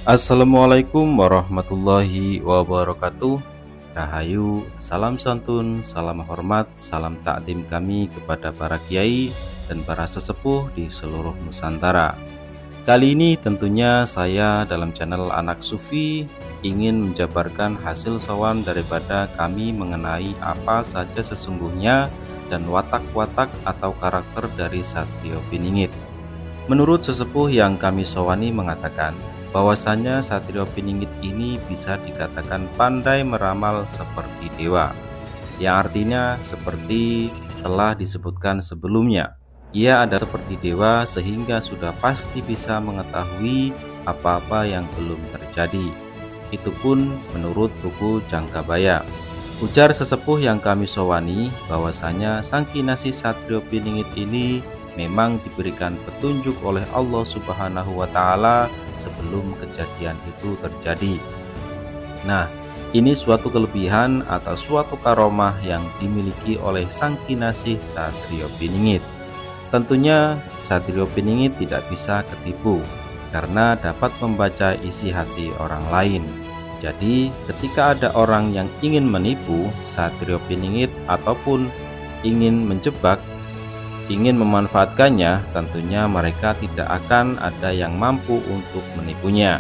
Assalamualaikum warahmatullahi wabarakatuh. Rahayu, salam santun, salam hormat, salam takdim kami kepada para kiai dan para sesepuh di seluruh Nusantara. Kali ini tentunya saya dalam channel Anak Sufi ingin menjabarkan hasil sawan daripada kami mengenai apa saja sesungguhnya dan watak-watak atau karakter dari Satrio Piningit. Menurut sesepuh yang kami sawani mengatakan bahwasanya Satrio Piningit ini bisa dikatakan pandai meramal seperti dewa, yang artinya seperti telah disebutkan sebelumnya, ia ada seperti dewa sehingga sudah pasti bisa mengetahui apa-apa yang belum terjadi. Itu pun menurut buku Jangkabaya. Ujar sesepuh yang kami sawani bahwasanya Sang Kinasih Satrio Piningit ini memang diberikan petunjuk oleh Allah Subhanahu wa Ta'ala sebelum kejadian itu terjadi. Nah, ini suatu kelebihan atau suatu karomah yang dimiliki oleh Sang Kinasih Satrio Piningit. Tentunya Satrio Piningit tidak bisa ketipu karena dapat membaca isi hati orang lain. Jadi ketika ada orang yang ingin menipu Satrio Piningit ataupun ingin menjebak, ingin memanfaatkannya, tentunya mereka tidak akan ada yang mampu untuk menipunya.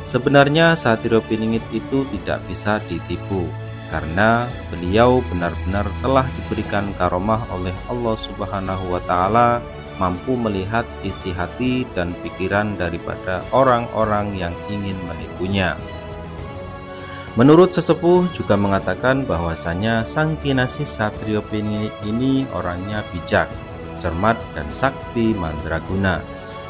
Sebenarnya Satrio Piningit itu tidak bisa ditipu karena beliau benar-benar telah diberikan karomah oleh Allah Subhanahu wa Ta'ala, mampu melihat isi hati dan pikiran daripada orang-orang yang ingin menipunya. Menurut sesepuh juga mengatakan bahwasanya Sang Kinasih Satrio Piningit ini orangnya bijak, cermat, dan sakti mandraguna.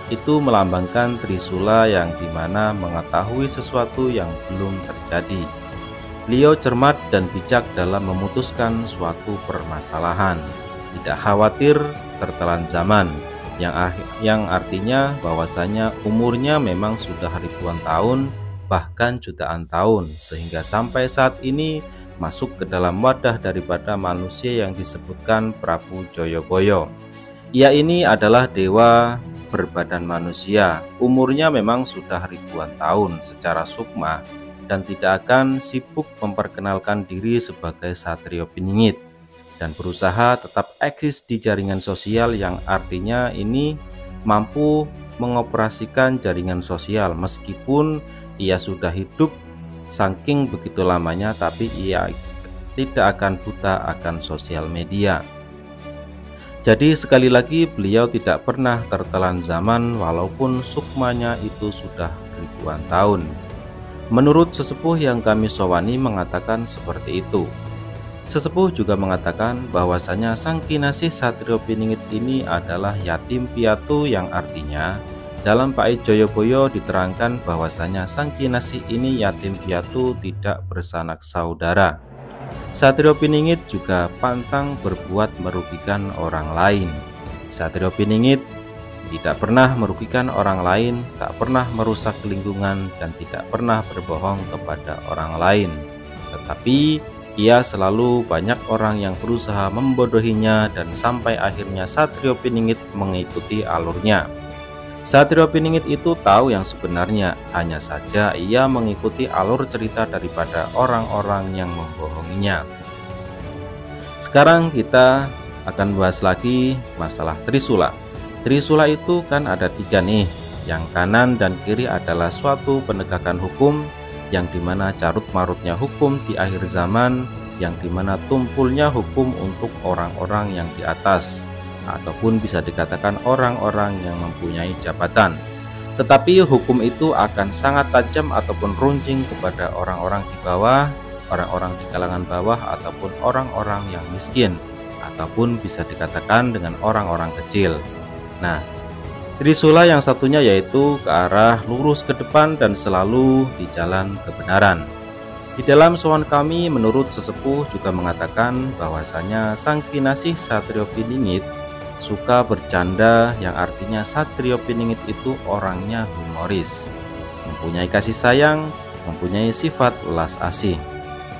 Itu melambangkan Trisula yang dimana mengetahui sesuatu yang belum terjadi. Beliau cermat dan bijak dalam memutuskan suatu permasalahan, tidak khawatir tertelan zaman, yang artinya bahwasanya umurnya memang sudah ribuan tahun, bahkan jutaan tahun, sehingga sampai saat ini masuk ke dalam wadah daripada manusia yang disebutkan Prabu Joyoboyo. Ia ini adalah dewa berbadan manusia, umurnya memang sudah ribuan tahun secara sukma dan tidak akan sibuk memperkenalkan diri sebagai Satrio Piningit dan berusaha tetap eksis di jaringan sosial, yang artinya ini mampu mengoperasikan jaringan sosial meskipun ia sudah hidup saking begitu lamanya, tapi ia tidak akan buta akan sosial media. Jadi sekali lagi beliau tidak pernah tertelan zaman walaupun sukmanya itu sudah ribuan tahun. Menurut sesepuh yang kami sawani mengatakan seperti itu. Sesepuh juga mengatakan bahwasanya Sang Kinasih Satrio Piningit ini adalah yatim piatu, yang artinya dalam Pait Joyoboyo diterangkan bahwasanya Sang Kinasih ini yatim piatu, tidak bersanak saudara. Satrio Piningit juga pantang berbuat merugikan orang lain. Satrio Piningit tidak pernah merugikan orang lain, tak pernah merusak lingkungan, dan tidak pernah berbohong kepada orang lain. Tetapi ia selalu banyak orang yang berusaha membodohinya dan sampai akhirnya Satrio Piningit mengikuti alurnya. Satrio Piningit itu tahu yang sebenarnya, hanya saja ia mengikuti alur cerita daripada orang-orang yang membohonginya. Sekarang kita akan bahas lagi masalah Trisula. Trisula itu kan ada tiga nih, yang kanan dan kiri adalah suatu penegakan hukum, yang dimana carut marutnya hukum di akhir zaman, yang dimana tumpulnya hukum untuk orang-orang yang di atas, ataupun bisa dikatakan orang-orang yang mempunyai jabatan. Tetapi hukum itu akan sangat tajam ataupun runcing kepada orang-orang di bawah, orang-orang di kalangan bawah, ataupun orang-orang yang miskin, ataupun bisa dikatakan dengan orang-orang kecil. Nah, Trisula yang satunya yaitu ke arah lurus ke depan dan selalu di jalan kebenaran. Di dalam sowan kami menurut sesepuh juga mengatakan bahwasanya Sang Kinasih Satrio Piningit suka bercanda, yang artinya Satrio Piningit itu orangnya humoris, mempunyai kasih sayang, mempunyai sifat welas asih.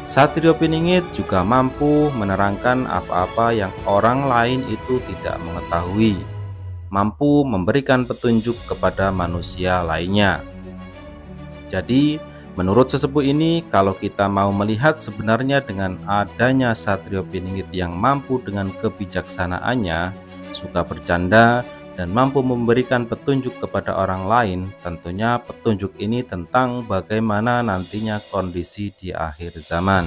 Satrio Piningit juga mampu menerangkan apa-apa yang orang lain itu tidak mengetahui, mampu memberikan petunjuk kepada manusia lainnya. Jadi menurut sesepuh ini, kalau kita mau melihat sebenarnya dengan adanya Satrio Piningit yang mampu dengan kebijaksanaannya, suka bercanda, dan mampu memberikan petunjuk kepada orang lain, tentunya petunjuk ini tentang bagaimana nantinya kondisi di akhir zaman.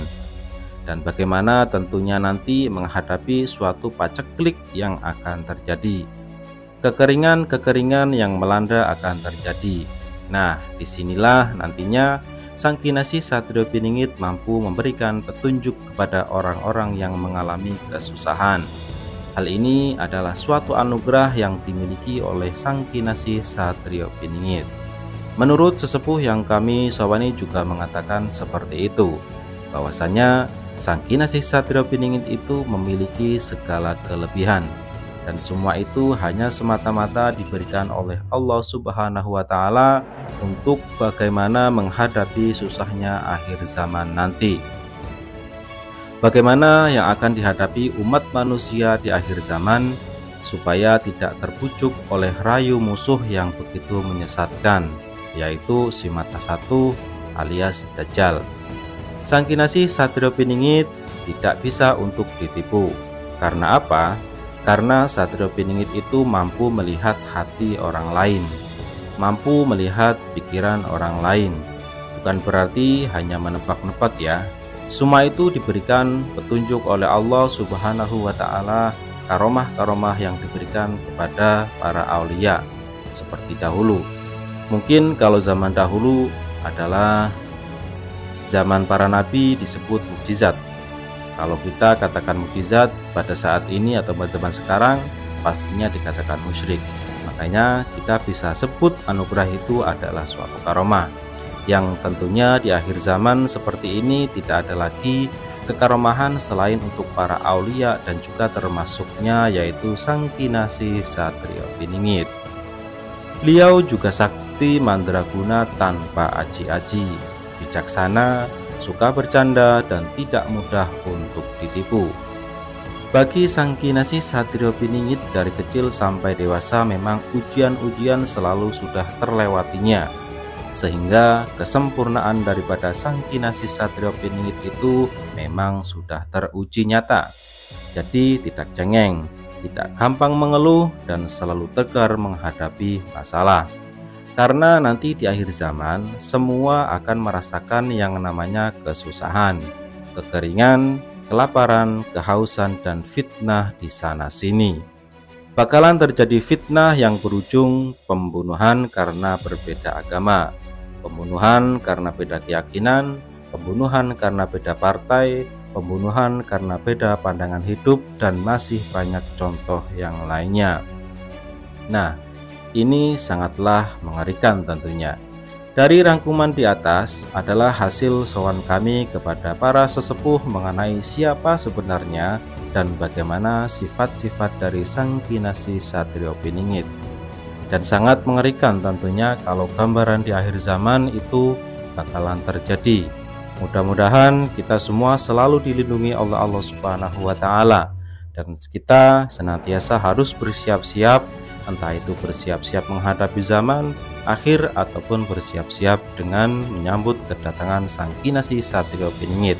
Dan bagaimana tentunya nanti menghadapi suatu paceklik yang akan terjadi. Kekeringan-kekeringan yang melanda akan terjadi. Nah, disinilah nantinya Sang Kinasih Satrio Piningit mampu memberikan petunjuk kepada orang-orang yang mengalami kesusahan. Hal ini adalah suatu anugerah yang dimiliki oleh Sang Kinasih Satrio Piningit. Menurut sesepuh yang kami sawani juga mengatakan seperti itu, bahwasanya Sang Kinasih Satrio Piningit itu memiliki segala kelebihan, dan semua itu hanya semata-mata diberikan oleh Allah Subhanahu wa Ta'ala untuk bagaimana menghadapi susahnya akhir zaman nanti. Bagaimana yang akan dihadapi umat manusia di akhir zaman supaya tidak terbujuk oleh rayu musuh yang begitu menyesatkan, yaitu si mata satu alias Dajjal. Sang Kinasih Satrio Piningit tidak bisa untuk ditipu. Karena apa? Karena Satrio Piningit itu mampu melihat hati orang lain, mampu melihat pikiran orang lain. Bukan berarti hanya menebak-nebak ya. Semua itu diberikan petunjuk oleh Allah Subhanahu wa Ta'ala, karomah-karomah yang diberikan kepada para aulia seperti dahulu. Mungkin kalau zaman dahulu adalah zaman para nabi disebut mukjizat. Kalau kita katakan mukjizat pada saat ini atau pada zaman sekarang, pastinya dikatakan musyrik. Makanya kita bisa sebut anugerah itu adalah suatu karomah, yang tentunya di akhir zaman seperti ini tidak ada lagi kekaromahan selain untuk para aulia dan juga termasuknya yaitu Sang Kinasih Satrio Piningit. Beliau juga sakti mandraguna tanpa aji-aji, bijaksana, suka bercanda, dan tidak mudah untuk ditipu. Bagi Sang Kinasih Satrio Piningit dari kecil sampai dewasa memang ujian-ujian selalu sudah terlewatinya, sehingga kesempurnaan daripada Sang Kinasih Satrio Piningit itu memang sudah teruji nyata. Jadi tidak cengeng, tidak gampang mengeluh, dan selalu tegar menghadapi masalah. Karena nanti di akhir zaman semua akan merasakan yang namanya kesusahan, kekeringan, kelaparan, kehausan, dan fitnah di sana sini. Bakalan terjadi fitnah yang berujung pembunuhan karena berbeda agama, pembunuhan karena beda keyakinan, pembunuhan karena beda partai, pembunuhan karena beda pandangan hidup, dan masih banyak contoh yang lainnya. Nah, ini sangatlah mengerikan tentunya. Dari rangkuman di atas adalah hasil sowan kami kepada para sesepuh mengenai siapa sebenarnya dan bagaimana sifat-sifat dari Sang Kinasih Satrio Piningit. Dan sangat mengerikan tentunya kalau gambaran di akhir zaman itu bakalan terjadi. Mudah-mudahan kita semua selalu dilindungi oleh Allah Subhanahu wa Ta'ala, dan kita senantiasa harus bersiap-siap, entah itu bersiap-siap menghadapi zaman akhir ataupun bersiap-siap dengan menyambut kedatangan Sang Kinasih Satrio Piningit.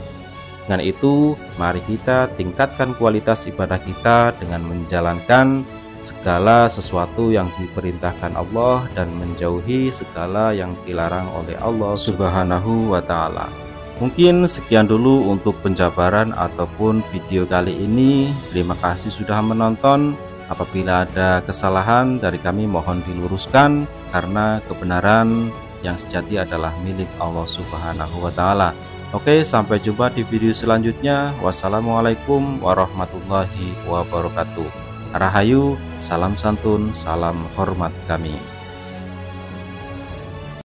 Dengan itu, mari kita tingkatkan kualitas ibadah kita dengan menjalankan segala sesuatu yang diperintahkan Allah dan menjauhi segala yang dilarang oleh Allah Subhanahu wa Ta'ala. Mungkin sekian dulu untuk penjabaran ataupun video kali ini. Terima kasih sudah menonton. Apabila ada kesalahan dari kami mohon diluruskan, karena kebenaran yang sejati adalah milik Allah Subhanahu wa Ta'ala. Oke, sampai jumpa di video selanjutnya. Wassalamualaikum warahmatullahi wabarakatuh. Rahayu, salam santun, salam hormat kami.